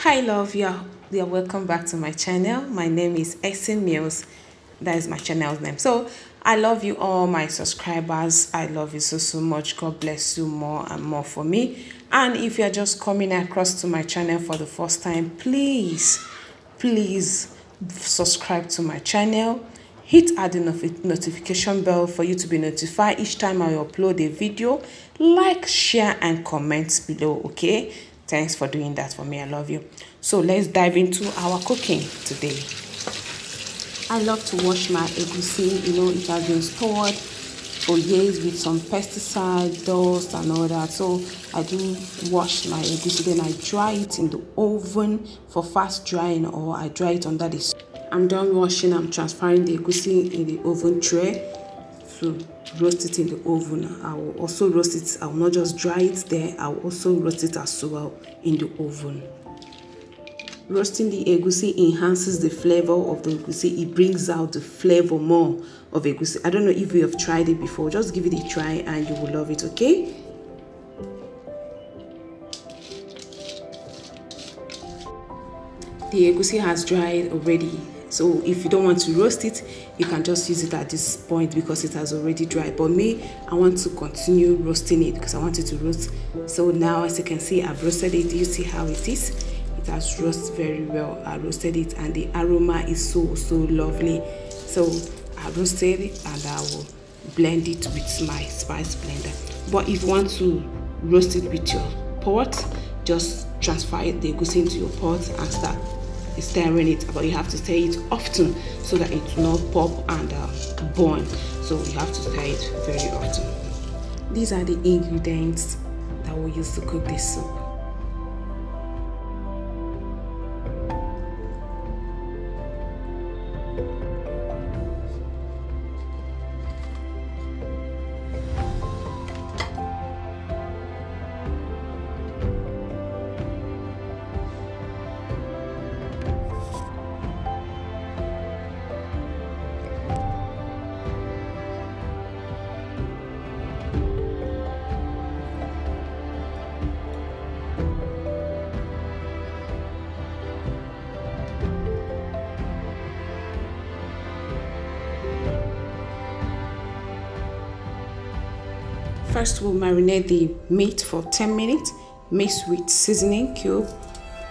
Hi love, you're welcome back to my channel. My name is Esin Mills. That is my channel's name. So I love you all my subscribers. I love you so much. God bless you more and more for me. And if you're just coming across to my channel for the first time, please subscribe to my channel. Hit the notification bell for you to be notified each time I upload a video. Like, share and comment below, okay? Thanks for doing that for me. I love you. So let's dive into our cooking today. I love to wash my egusi. You know, it has been stored for years with some pesticide, dust and all that. So I do wash my egusi, then I dry it in the oven for fast drying, or I dry it under the. I'm done washing. I'm transferring the egusi in the oven tray to roast it in the oven. I will also roast it. I will not just dry it there. I will also roast it as well in the oven. Roasting the egusi enhances the flavor of the egusi. It brings out the flavor more of egusi. I don't know if you have tried it before. Just give it a try and you will love it, okay? The egusi has dried already. So if you don't want to roast it, you can just use it at this point because it has already dried. But me, I want to continue roasting it because I want it to roast. So now, as you can see, I've roasted it. You see how it is? It has roasted very well. I roasted it and the aroma is so lovely. So I roasted it and I will blend it with my spice blender. But if you want to roast it with your pot, just transfer the egusi into your pot and start stirring it. But you have to stir it often so that it will not pop and burn. So you have to stir it very often. These are the ingredients that we use to cook this soup. First, we'll marinate the meat for 10 minutes. Mix with seasoning cube,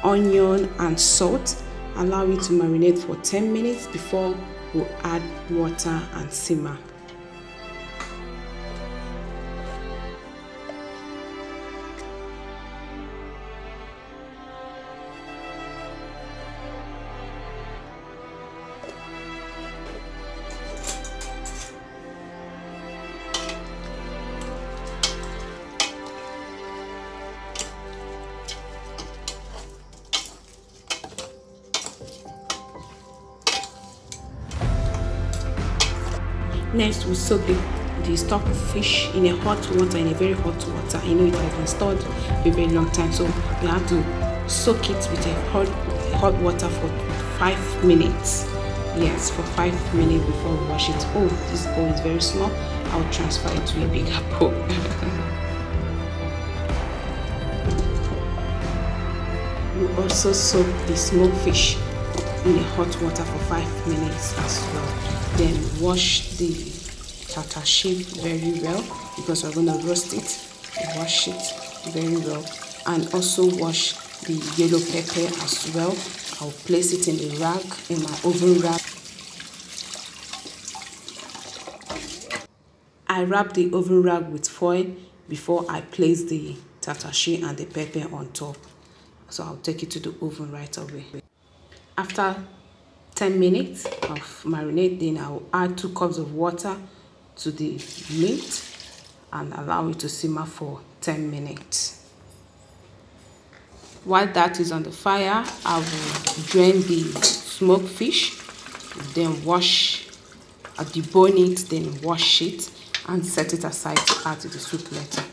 onion and salt. Allow it to marinate for 10 minutes before we'll add water and simmer. Next, we soak the stockfish in a hot water, in a very hot water. I know it has been stored for a very long time, so you have to soak it with a hot water for 5 minutes. Yes, for 5 minutes before we wash it. Oh, this bowl is very small. I'll transfer it to a bigger bowl. We also soak the smoked fish in the hot water for 5 minutes as well. Then wash the tatash very well because we're going to roast it. Wash it very well, and also wash the yellow pepper as well. I'll place it in the rag, in my oven rag. I wrap the oven rag with foil before I place the tatash and the pepper on top. So I'll take it to the oven right away. After 10 minutes of marinade, then I will add 2 cups of water to the meat and allow it to simmer for 10 minutes. While that is on the fire, I will drain the smoked fish, then wash, debone it, then wash it and set it aside to add to the soup later.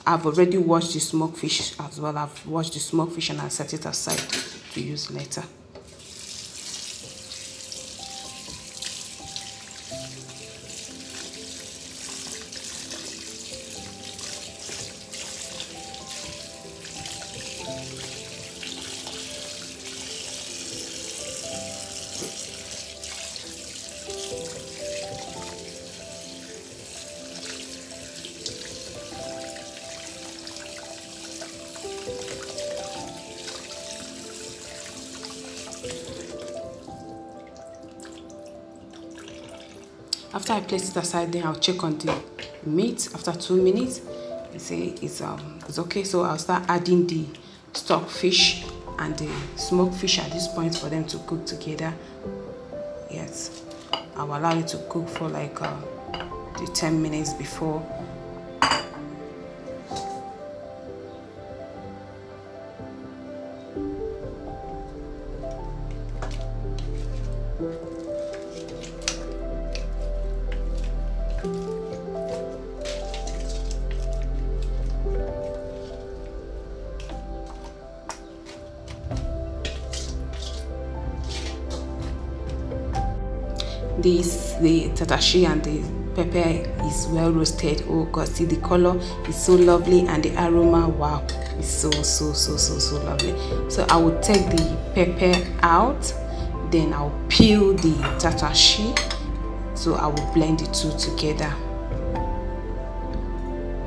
I've already washed the smoked fish as well. I've washed the smoked fish and I set it aside to use later. After I place it aside, then I'll check on the meat. After 2 minutes, you see it's okay. So I'll start adding the stockfish and the smoked fish at this point for them to cook together. Yes, I'll allow it to cook for like the 10 minutes before. The tatash and the pepper is well roasted. Oh God, see the color is so lovely and the aroma, wow, it's so lovely. So I will take the pepper out, then I'll peel the tatash. So I will blend the two together.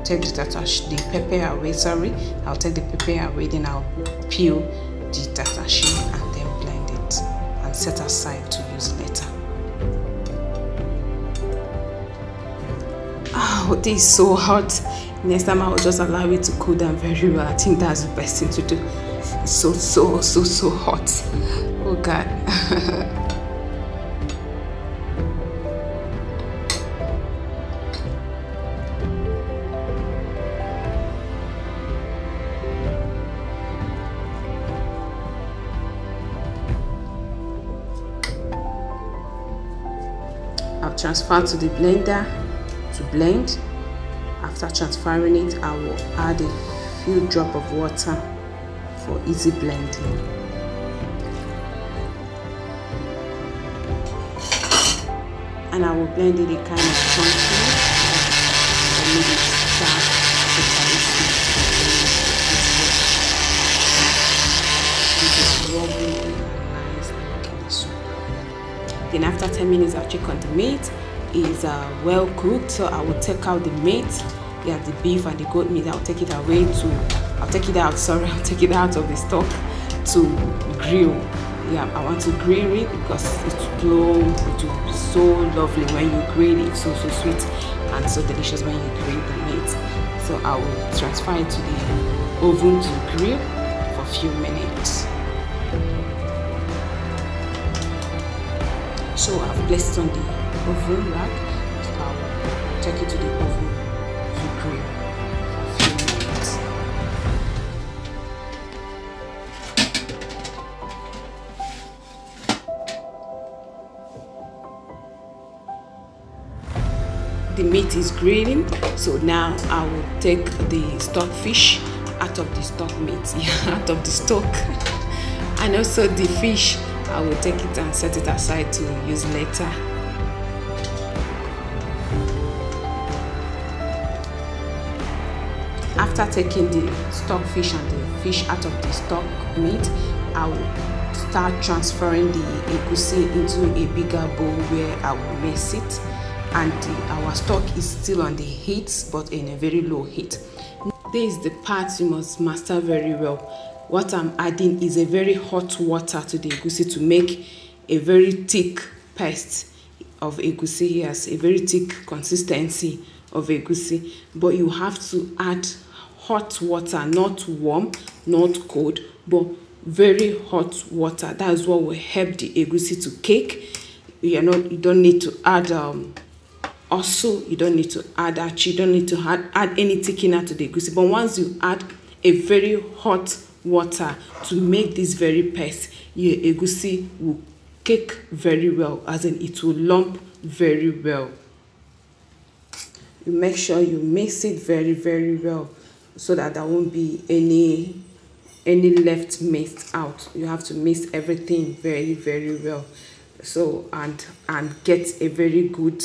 Take the pepper away, sorry. I'll take the pepper away, then I'll peel the tatash and then blend it and set aside to use later. Oh, this is so hot. Next time I will just allow it to cool down very well. I think that's the best thing to do. It's so hot. Oh God. I'll transfer to the blender to blend. After transferring it, I will add a few drops of water for easy blending. And I will blend it a kind of chunky or maybe dark nice. Then after 10 minutes, I'll check on the meat. Is well cooked, so I will take out the meat, yeah, the beef and the goat meat. I'll take it out of the stock to grill. Yeah, I want to grill it because it will be so lovely when you grill it. So sweet and so delicious when you grill the meat. So I will transfer it to the oven to grill for a few minutes. So I've placed it on the oven rack, so I will take it to the oven to grill for a few minutes. The meat is grilling, so now I will take the stockfish out of the stock meat, yeah, out of the stock, and also the fish. I will take it and set it aside to use later. After taking the stockfish and the fish out of the stock meat, I will start transferring the egusi into a bigger bowl where I will mix it, and our stock is still on the heat but in a very low heat. This is the part you must master very well. What I'm adding is a very hot water to the egusi to make a very thick paste of egusi. Yes, a very thick consistency of egusi, but you have to add hot water, not warm, not cold, but very hot water. That is what will help the egusi to cake. You don't need to add also, you don't need to add achi, you don't need to add any thickener to the egusi. But once you add a very hot water to make this very paste, your egusi will cake very well, as in it will lump very well. You make sure you mix it very well so that there won't be any left mixed out. You have to mix everything very well, so and get a very good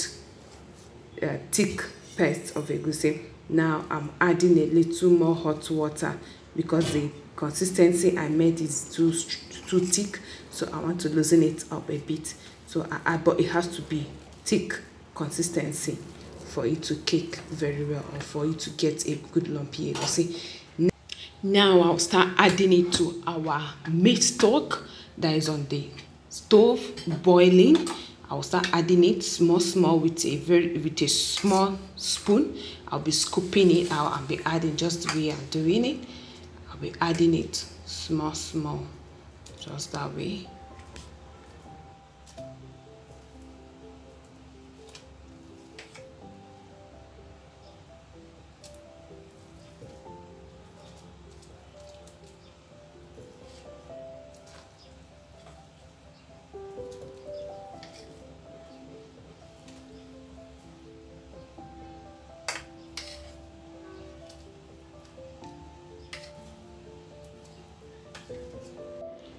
thick paste of egusi. Now I'm adding a little more hot water because the consistency I made is too thick, so I want to loosen it up a bit. So but it has to be thick consistency for it to cake very well, or for you to get a good lumpy egusi. Now I'll start adding it to our meat stock that is on the stove boiling. I'll start adding it small with a small spoon. I'll be scooping it out and be adding just the way I'm doing it. I'll be adding it small, just that way.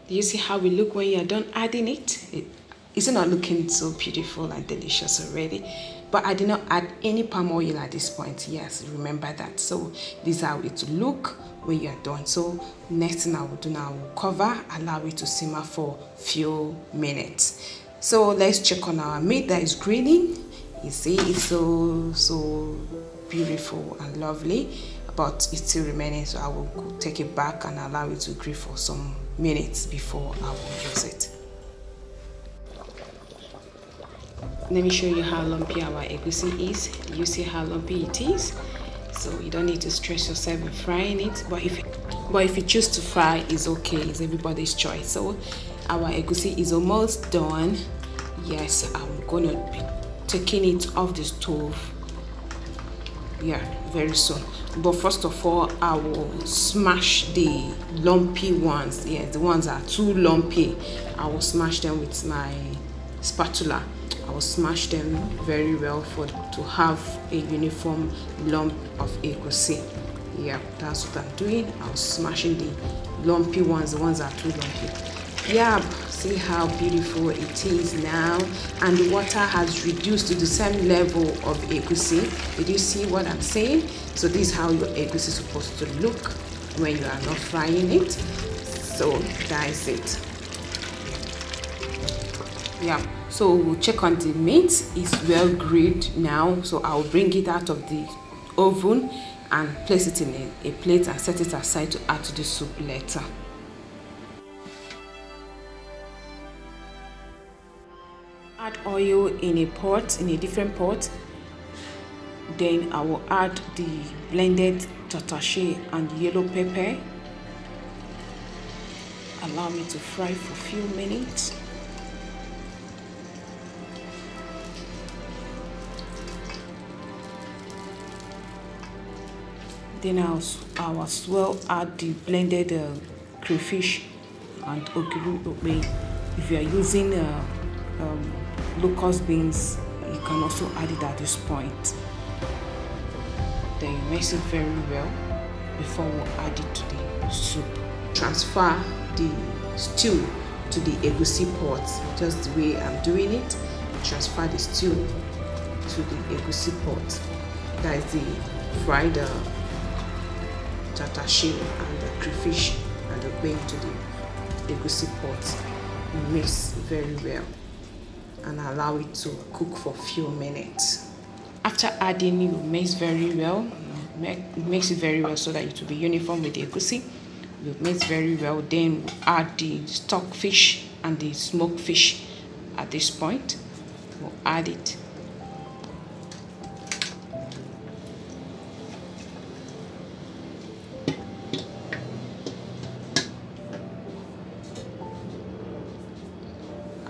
Do you see how we look when you are done adding it? Is it not looking so beautiful and delicious already? But I did not add any palm oil at this point. Yes, remember that. So this is how it will look when you are done. So next thing I will do now, I will cover, allow it to simmer for a few minutes. So let's check on our meat that is grilling. You see, it's so beautiful and lovely, but it's still remaining. So I will take it back and allow it to grill for some minutes before I will use it. Let me show you how lumpy our egusi is. You see how lumpy it is, so you don't need to stress yourself in frying it. But if you choose to fry, it's okay. It's everybody's choice. So our egusi is almost done. Yes, I'm gonna be taking it off the stove. Yeah, very soon. But first of all, I will smash the lumpy ones. Yes, the ones that are too lumpy. I will smash them with my spatula. I will smash them very well to have a uniform lump of egusi. Yeah, that's what I'm doing. I was smashing the lumpy ones, the ones that are too lumpy. Yeah, see how beautiful it is now, and the water has reduced to the same level of egusi. Did you see what I'm saying? So this is how your egusi is supposed to look when you are not frying it. So that is it. Yeah, so we'll check on the meat. It's well grilled now, so I'll bring it out of the oven and place it in a plate and set it aside to add to the soup later. Add oil in a pot, in a different pot. Then I will add the blended tatash and yellow pepper. Allow me to fry for a few minutes. Then I'll as well add the blended crayfish and okpei. If you are using locust beans, you can also add it at this point. Then you mix it very well before we add it to the soup. Transfer the stew to the egusi pot, just the way I'm doing it. Transfer the stew to the egusi pot. That is the fried tatash and the crayfish and the okpei to the egusi pot. Mix very well and allow it to cook for a few minutes. After adding, you mix very well. Mix it very well so that it will be uniform with the egusi. You mix very well. Then add the stockfish and the smoked fish. At this point, we'll add it.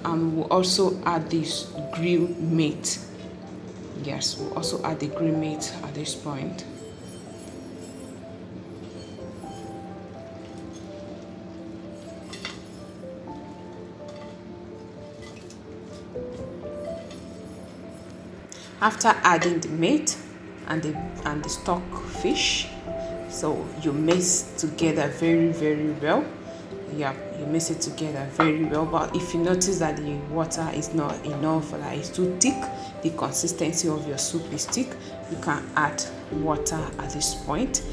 And we'll also add this grilled meat. Yes, we'll also add the grilled meat at this point. After adding the meat and the stock fish, so you mix together very well. Yeah, you mix it together very well. But if you notice that the water is not enough, like it's too thick, the consistency of your soup is thick, you can add water at this point.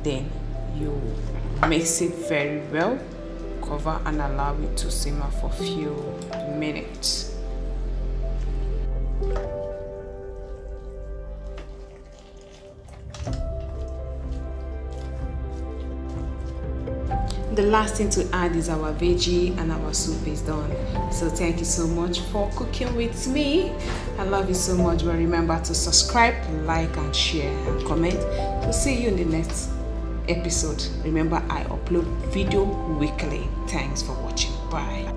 Then you mix it very well, cover and allow it to simmer for a few minutes. the last thing to add is our veggie and our soup is done. So thank you so much for cooking with me. I love you so much. But remember to subscribe, like and share and comment. We'll see you in the next episode. Remember, I upload video weekly. Thanks for watching. Bye.